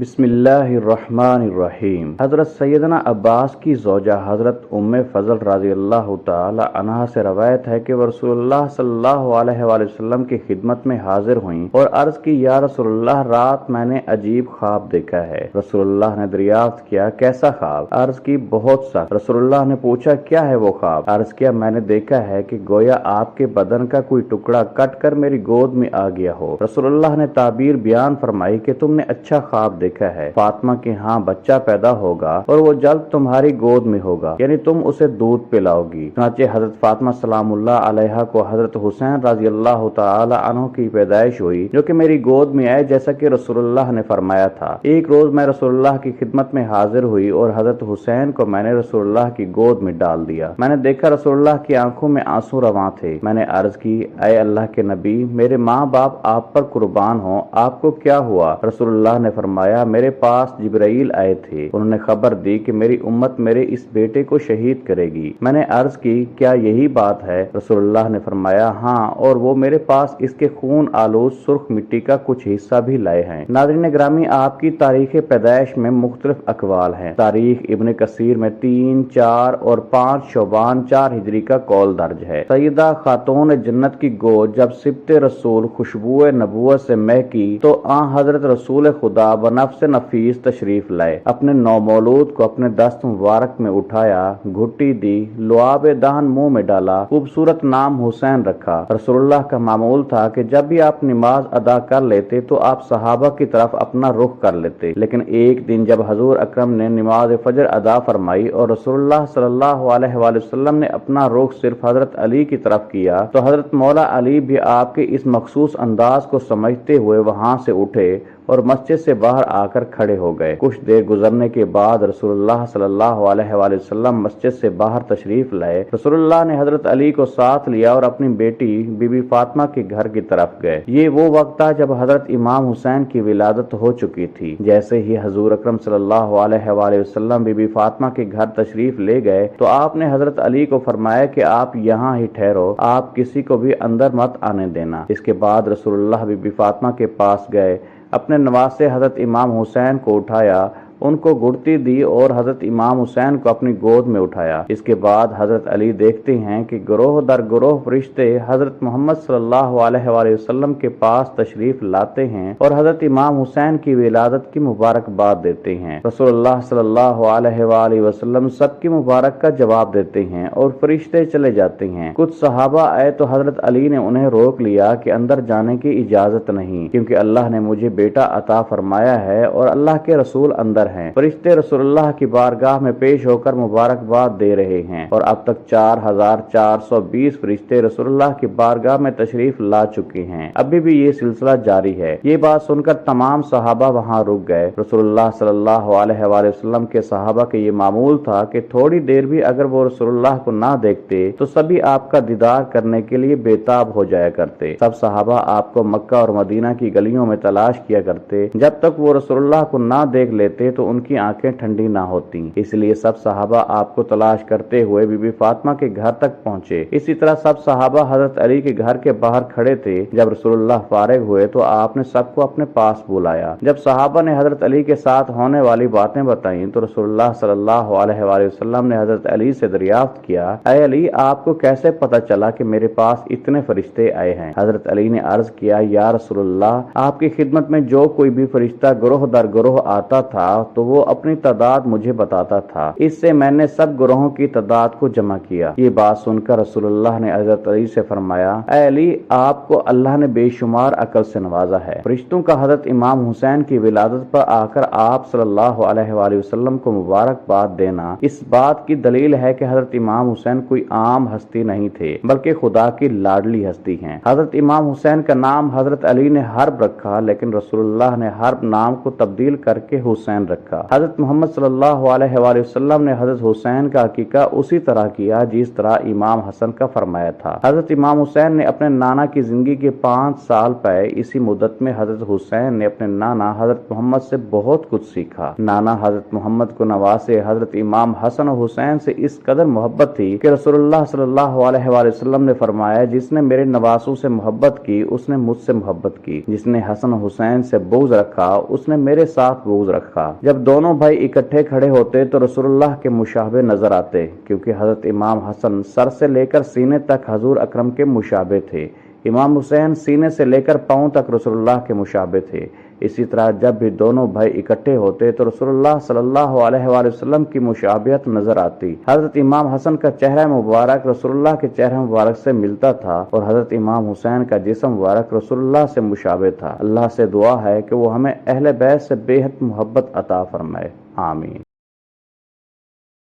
बिस्मिल्लाहिर्रहमानिर्रहीम। हज़रत सैयदना अब्बास की ज़ौजा हज़रत उम्मे फ़ज़ल रज़ी अल्लाह तआला अन्हा से रवायत है कि वह रसूलुल्लाह सल्लल्लाहु अलैहि वसल्लम की खिदमत में हाजिर हुईं और अर्ज़ की, या रसूलुल्लाह, रात मैंने अजीब ख्वाब देखा है। रसूलुल्लाह ने दरियाफ्त किया, कैसा ख्वाब? अर्ज़ की, बहुत सख्त। रसूलुल्लाह ने पूछा, क्या है वो ख्वाब? अर्ज़ किया, मैंने देखा है कि गोया आपके बदन का कोई टुकड़ा कट कर मेरी गोद में आ गया हो। रसूलुल्लाह ने ताबीर बयान फरमाई कि तुमने अच्छा ख्वाब देखा है। फातिमा के यहाँ बच्चा पैदा होगा और वो जल्द तुम्हारी गोद में होगा, यानी तुम उसे दूध पिलाओगी। चुनांचे हजरत फातिमा सलामुल्लाह अलैहा को हजरत हुसैन रज़ी अल्लाह तआला अन्हु की पैदाइश हुई, जो कि मेरी गोद में आए, जैसा कि रसूलुल्लाह ने फरमाया था। एक रोज मैं रसूलुल्लाह की खिदमत में हाजिर हुई और हजरत हुसैन को मैंने रसूलुल्लाह की गोद में डाल दिया। मैंने देखा रसूलुल्लाह की आंखों में आंसू रवां थे। मैंने अर्ज की, ऐ अल्लाह के नबी, मेरे माँ बाप आप पर कुर्बान हो, आपको क्या हुआ? रसूलुल्लाह ने फरमाया, मेरे पास जिब्राइल आए थे, उन्होंने खबर दी कि मेरी उम्मत मेरे इस बेटे को शहीद करेगी। मैंने अर्ज की, क्या यही बात है? रसूलुल्लाह ने फरमाया, हाँ, और वो मेरे पास इसके खून आलूद सुर्ख मिट्टी का कुछ हिस्सा भी लाए हैं। नाज़रीन ग्रामी, आपकी तारीख पैदाइश में मुख्तलिफ अकवाल हैं। तारीख इब्न कसीर में 3, 4 और 5 शोबान 4 हिजरी का कौल दर्ज है। सैयदा खातून जन्नत की गोद जब सिब्ते रसूल खुशबुए नबुवत से महकी तो हजरत रसूल खुदा व नफ्स नफीस तशरीफ लाए। अपने नौमौलूद को अपने दस्त मुबारक में उठाया, घुट्टी दी, लुआब दहन मुंह में डाला, खूबसूरत नाम हुसैन रखा। रसूलुल्लाह का मामूल था कि जब भी आप नमाज अदा कर लेते तो आप सहाबा की तरफ अपना रुख कर लेते, लेकिन एक दिन जब हजूर अकरम ने नमाज फजर अदा फरमाई और रसूलुल्लाह सल्लल्लाहु अलैहि वसल्लम ने अपना रुख सिर्फ हजरत अली की तरफ किया, तो हजरत मौला अली भी आपके इस मखसूस अंदाज को समझते हुए वहां से उठे और मस्जिद से बाहर आकर खड़े हो गए। कुछ देर गुजरने के बाद रसूलुल्लाह सल्लल्लाहु अलैहि वसल्लम मस्जिद से बाहर तशरीफ लाए। रसूलुल्लाह ने हजरत अली को साथ लिया और अपनी बेटी बीबी फातिमा के घर की तरफ गए। ये वो वक्त था जब हजरत इमाम हुसैन की विलादत हो चुकी थी। जैसे ही हजूर अकरम सल्लल्लाहु अलैहि वसल्लम बीबी फातिमा के घर तशरीफ ले गए तो आपने हजरत अली को फरमाया कि आप यहाँ ही ठहरो, आप किसी को भी अंदर मत आने देना। इसके बाद रसूलुल्लाह बीबी फातिमा के पास गए, अपने नवासे हजरत इमाम हुसैन को उठाया, उनको गुड़ती दी और हजरत इमाम हुसैन को अपनी गोद में उठाया। इसके बाद हजरत अली देखते हैं कि ग्रोह दर ग्रोह फरिश्ते हजरत मोहम्मद सल्लल्लाहु अलैहि वसल्लम के पास तशरीफ लाते हैं और हजरत इमाम हुसैन की विलादत की मुबारकबाद देते हैं। रसूलुल्लाह सल्लल्लाहु अलैहि वसल्लम सबकी मुबारक का जवाब देते हैं और फरिश्ते चले जाते हैं। कुछ सहाबा आए तो हजरत अली ने उन्हें रोक लिया कि अंदर जाने की इजाजत नहीं, क्योंकि अल्लाह ने मुझे बेटा अता फरमाया है और अल्लाह के रसूल अंदर हैं। फरिश्ते रसूलुल्लाह की बारगाह में पेश होकर मुबारकबाद दे रहे हैं और अब तक 4420 फरिश्ते रसूलुल्लाह की बारगाह में तशरीफ ला चुके हैं। अभी भी ये सिलसिला जारी है। ये बात सुनकर तमाम सहाबा वहां रुक गए। रसूलुल्लाह सल्लल्लाहु अलैहि वसल्लम के सहाबा के ये मामूल था कि थोड़ी देर भी अगर वो रसूलुल्लाह को ना देखते तो सभी आपका दीदार करने के लिए बेताब हो जाया करते। सब सहाबा आपको मक्का और मदीना की गलियों में तलाश किया करते। जब तक वो रसूलुल्लाह को ना देख लेते तो उनकी आंखें ठंडी ना होती। इसलिए सब सहाबा आपको तलाश करते हुए बीबी फातिमा के घर तक पहुंचे। इसी तरह सब सहाबा हजरत अली के घर के बाहर खड़े थे। जब रसूलुल्लाह फारिग हुए तो आपने सबको अपने पास बुलाया। जब सहाबा ने हजरत अली के साथ होने वाली बातें बताई तो रसूलुल्लाह सल्लल्लाहु अलैहि वसल्लम ने हजरत अली से दरियाफ्त किया, ऐ अली, आपको कैसे पता चला कि मेरे पास इतने फरिश्ते आए हैं? हजरत अली ने अर्ज किया, या रसूलुल्लाह, आपकी खिदमत में जो कोई भी फरिश्ता ग्रोह दर ग्रोह आता था तो वो अपनी तादाद मुझे बताता था। इससे मैंने सब ग्रोहों की तादाद को जमा किया। ये बात सुनकर रसूलुल्लाह ने हजरत अली से फरमाया, ऐ अली, आपको अल्लाह ने बेशुमार अकल से नवाजा है। फरिश्तों का हजरत इमाम हुसैन की विलादत पर आकर आप सल्लल्लाहु अलैहि वसल्लम को मुबारकबाद देना इस बात की दलील है कि हजरत इमाम हुसैन कोई आम हस्ती नहीं थे, बल्कि खुदा की लाडली हस्ती हैं। हजरत इमाम हुसैन का नाम हजरत अली ने हर्ब रखा, लेकिन रसूलुल्लाह ने हर्ब नाम को तब्दील करके हुसैन رکھا۔ حضرت محمد صلی اللہ علیہ وآلہ وسلم نے حضرت حسین کا عقیقہ اسی طرح کیا جس طرح امام حسن کا فرمایا تھا۔ حضرت امام حسین نے اپنے نانا کی زندگی کے 5 سال پائے، اسی مدت میں حضرت حسین نے اپنے نانا حضرت محمد سے بہت کچھ سیکھا۔ نانا حضرت محمد کو نواسے حضرت امام حسن و حسین سے اس قدر محبت تھی کہ رسول اللہ صلی اللہ علیہ وآلہ وسلم نے فرمایا، جس نے میرے نواسوں سے محبت کی اس نے مجھ سے محبت کی، جس نے حسن و حسین سے بغض رکھا اس نے میرے ساتھ بغض رکھا۔ جب دونوں بھائی اکٹھے کھڑے ہوتے تو رسول اللہ کے مشابہ نظر آتے، کیونکہ حضرت امام حسن سر سے لے کر سینے تک حضور اکرم کے مشابہ تھے، امام حسین سینے سے لے کر پاؤں تک رسول اللہ کے مشابہ تھے۔ اسی طرح جب بھی دونوں بھائی اکٹھے ہوتے تو رسول اللہ صلی اللہ علیہ وآلہ وسلم کی مشابہت نظر آتی۔ حضرت امام حسن کا چہرہ مبارک رسول اللہ کے چہرہ مبارک سے ملتا تھا اور حضرت امام حسین کا جسم مبارک رسول اللہ سے مشابہ تھا۔ اللہ سے دعا ہے کہ وہ ہمیں اہل بیت سے بے حد محبت عطا فرمائے، آمین۔